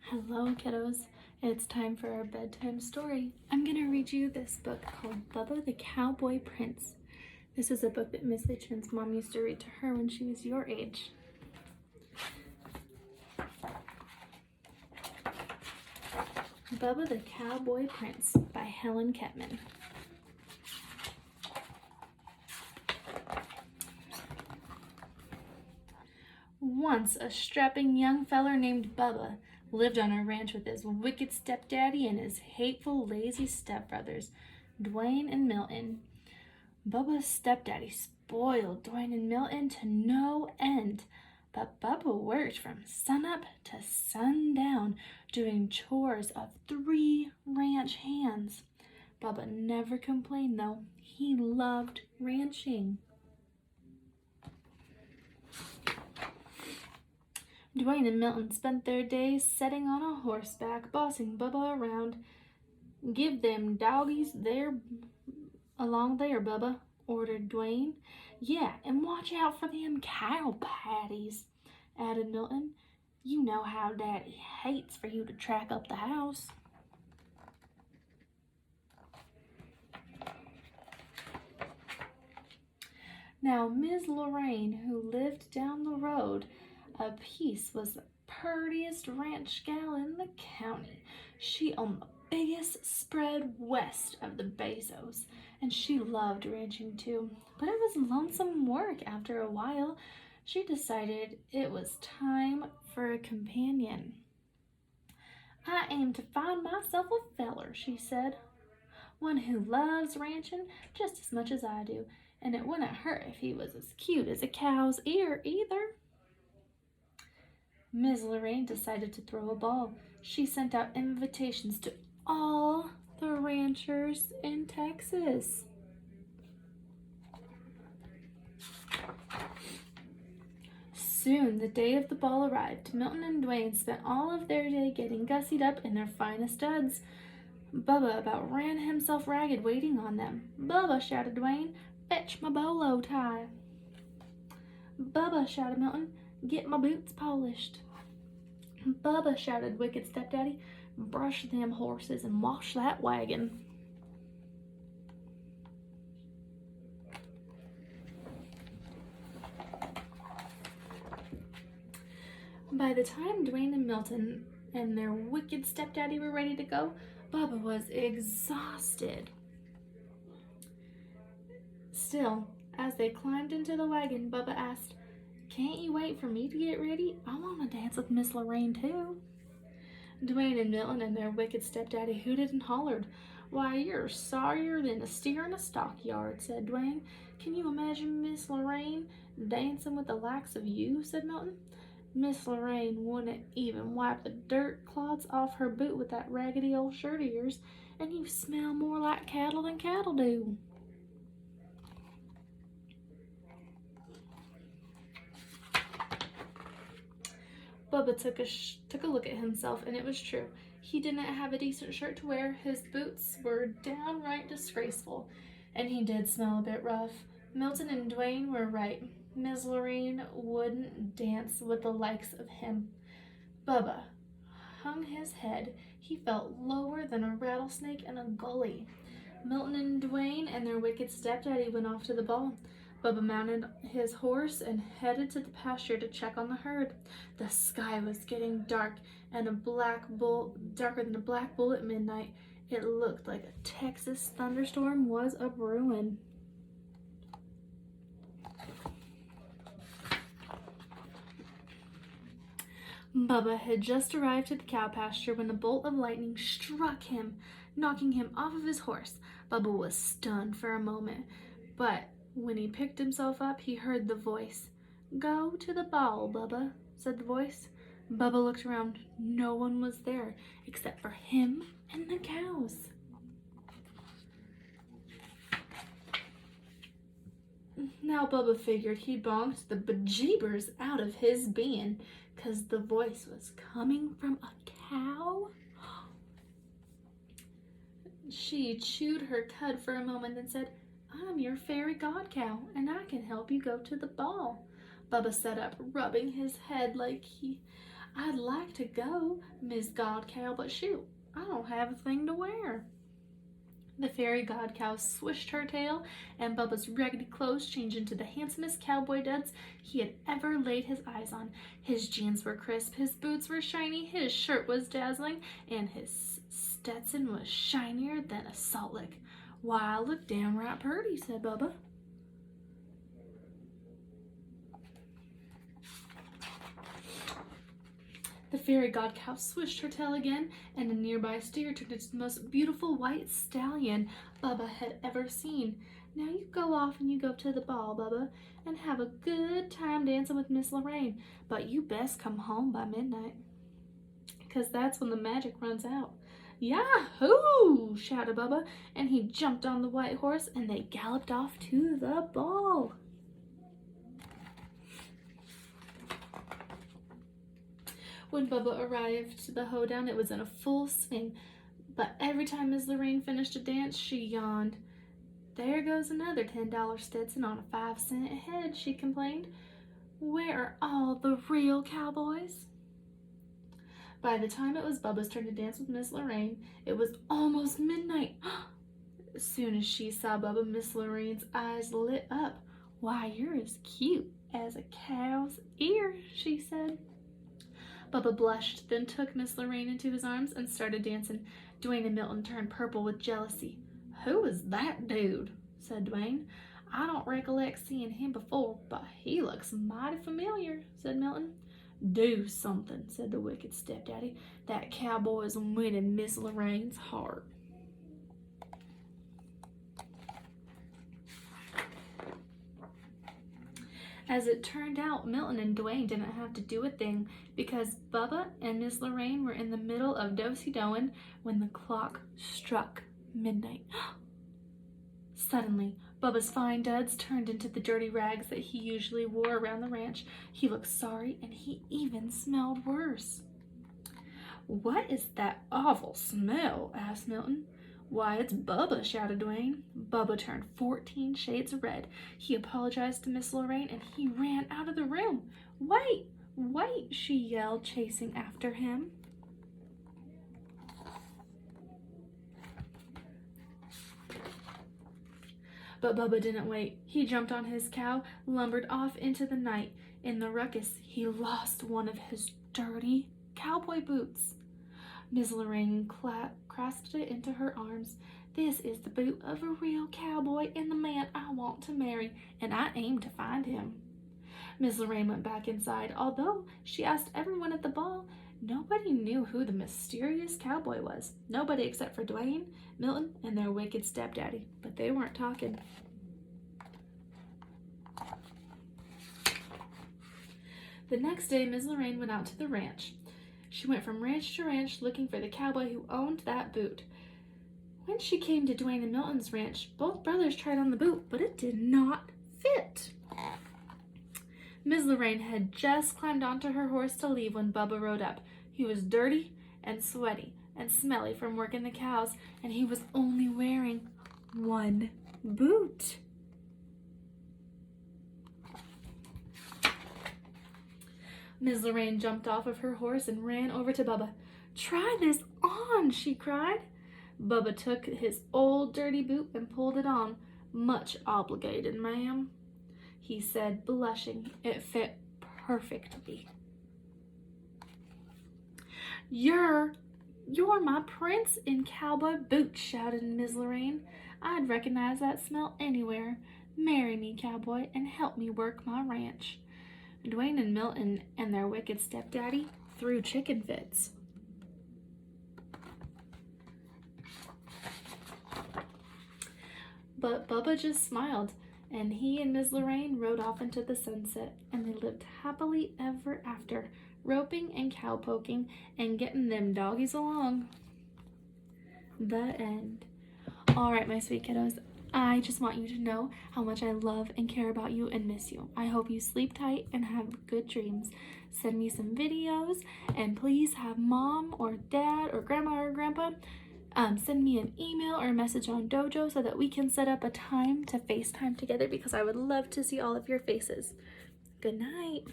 Hello, kiddos. It's time for our bedtime story. I'm going to read you this book called Bubba the Cowboy Prince. This is a book that Miss Leachman's mom used to read to her when she was your age. Bubba the Cowboy Prince by Helen Kettman. Once a strapping young feller named Bubba lived on a ranch with his wicked stepdaddy and his hateful, lazy stepbrothers, Dwayne and Milton. Bubba's stepdaddy spoiled Dwayne and Milton to no end, but Bubba worked from sunup to sundown, doing chores of 3 ranch hands. Bubba never complained, though. He loved ranching. Dwayne and Milton spent their days sitting on a horseback, bossing Bubba around. "Give them doggies along there, Bubba," ordered Dwayne. "Yeah, and watch out for them cow patties," added Milton. "You know how Daddy hates for you to track up the house." Now, Miss Lorraine, who lived down the road a piece, was the purtiest ranch gal in the county. She owned the biggest spread west of the Bezos, and she loved ranching too. But it was lonesome work after a while. She decided it was time for a companion. "I aim to find myself a feller," she said. "One who loves ranching just as much as I do, and it wouldn't hurt if he was as cute as a cow's ear either." Ms. Lorraine decided to throw a ball. She sent out invitations to all the ranchers in Texas. Soon the day of the ball arrived. Milton and Dwayne spent all of their day getting gussied up in their finest studs. Bubba about ran himself ragged waiting on them. "Bubba," shouted Dwayne, "fetch my bolo tie." "Bubba," shouted Milton, "get my boots polished." "Bubba," shouted wicked stepdaddy, "brush them horses and wash that wagon." By the time Dwayne and Milton and their wicked stepdaddy were ready to go, Bubba was exhausted. Still, as they climbed into the wagon, Bubba asked, "Can't you wait for me to get ready? I want to dance with Miss Lorraine too." Dwayne and Milton and their wicked stepdaddy hooted and hollered. "Why, you're sorrier than a steer in a stockyard," said Dwayne. "Can you imagine Miss Lorraine dancing with the likes of you?" said Milton. "Miss Lorraine wouldn't even wipe the dirt clods off her boot with that raggedy old shirt of yours, and you smell more like cattle than cattle do." Bubba took a look at himself, and it was true. He didn't have a decent shirt to wear, his boots were downright disgraceful, and he did smell a bit rough. Milton and Dwayne were right. Miss Lorraine wouldn't dance with the likes of him. Bubba hung his head. He felt lower than a rattlesnake in a gully. Milton and Dwayne and their wicked stepdaddy went off to the ball. Bubba mounted his horse and headed to the pasture to check on the herd. The sky was getting dark and darker than a black bull at midnight. It looked like a Texas thunderstorm was a brewing. Bubba had just arrived at the cow pasture when a bolt of lightning struck him, knocking him off of his horse. Bubba was stunned for a moment, but when he picked himself up, he heard the voice. "Go to the ball, Bubba," said the voice. Bubba looked around. No one was there except for him and the cows. Now Bubba figured he'd bonked the bejeebers out of his being, 'cause the voice was coming from a cow. She chewed her cud for a moment and said, "I'm your fairy god cow, and I can help you go to the ball." Bubba sat up, rubbing his head like I'd like to go, Miss God Cow, but shoot, I don't have a thing to wear. The fairy god cow swished her tail, and Bubba's raggedy clothes changed into the handsomest cowboy duds he had ever laid his eyes on. His jeans were crisp, his boots were shiny, his shirt was dazzling, and his Stetson was shinier than a salt lick. Why, I look downright purty, said Bubba. The fairy god cow swished her tail again, and a nearby steer turned into the most beautiful white stallion Bubba had ever seen. Now you go off and you go to the ball, Bubba, and have a good time dancing with Miss Lorraine, but you best come home by midnight, 'cause that's when the magic runs out. Yahoo! Shouted Bubba, and he jumped on the white horse, and they galloped off to the ball. When Bubba arrived to the hoedown, it was in a full swing, but every time Miss Lorraine finished a dance, she yawned. There goes another $10 Stetson on a 5-cent head, she complained. Where are all the real cowboys? By the time it was Bubba's turn to dance with Miss Lorraine, it was almost midnight. As soon as she saw Bubba, Miss Lorraine's eyes lit up. Why, you're as cute as a cow's ear, she said. Bubba blushed, then took Miss Lorraine into his arms and started dancing. Dwayne and Milton turned purple with jealousy. Who is that dude? Said Dwayne. I don't recollect seeing him before, but he looks mighty familiar, said Milton. Do something, said the wicked stepdaddy. That cowboy's winning Miss Lorraine's heart. As it turned out, Milton and Dwayne didn't have to do a thing because Bubba and Miss Lorraine were in the middle of do-si-doing when the clock struck midnight. Suddenly, Bubba's fine duds turned into the dirty rags that he usually wore around the ranch. He looked sorry, and he even smelled worse. What is that awful smell? Asked Milton. Why, it's Bubba, shouted Dwayne. Bubba turned 14 shades of red. He apologized to Miss Lorraine, and he ran out of the room. Wait, wait, she yelled, chasing after him. But Bubba didn't wait. He jumped on his cow, lumbered off into the night. In the ruckus, he lost one of his dirty cowboy boots. Miss Lorraine clasped it into her arms. This is the boot of a real cowboy and the man I want to marry, and I aim to find him. Miss Lorraine went back inside. Although she asked everyone at the ball, nobody knew who the mysterious cowboy was. Nobody except for Dwayne, Milton, and their wicked stepdaddy. But they weren't talking. The next day, Miss Lorraine went out to the ranch. She went from ranch to ranch looking for the cowboy who owned that boot. When she came to Dwayne and Milton's ranch, both brothers tried on the boot, but it did not fit. Miss Lorraine had just climbed onto her horse to leave when Bubba rode up. He was dirty and sweaty and smelly from working the cows, and he was only wearing one boot. Miss Lorraine jumped off of her horse and ran over to Bubba. Try this on, she cried. Bubba took his old dirty boot and pulled it on. Much obligated, ma'am, he said, blushing. It fit perfectly. You're my prince in cowboy boots, shouted Miss Lorraine. I'd recognize that smell anywhere. Marry me, cowboy, and help me work my ranch. Dwayne and Milton and their wicked stepdaddy threw chicken fits. But Bubba just smiled, and he and Miss Lorraine rode off into the sunset, and they lived happily ever after, roping and cowpoking and getting them doggies along. The end. All right, my sweet kiddos, I just want you to know how much I love and care about you and miss you. I hope you sleep tight and have good dreams. Send me some videos, and please have mom or dad or grandma or grandpa send me an email or a message on Dojo so that we can set up a time to FaceTime together, because I would love to see all of your faces. Good night.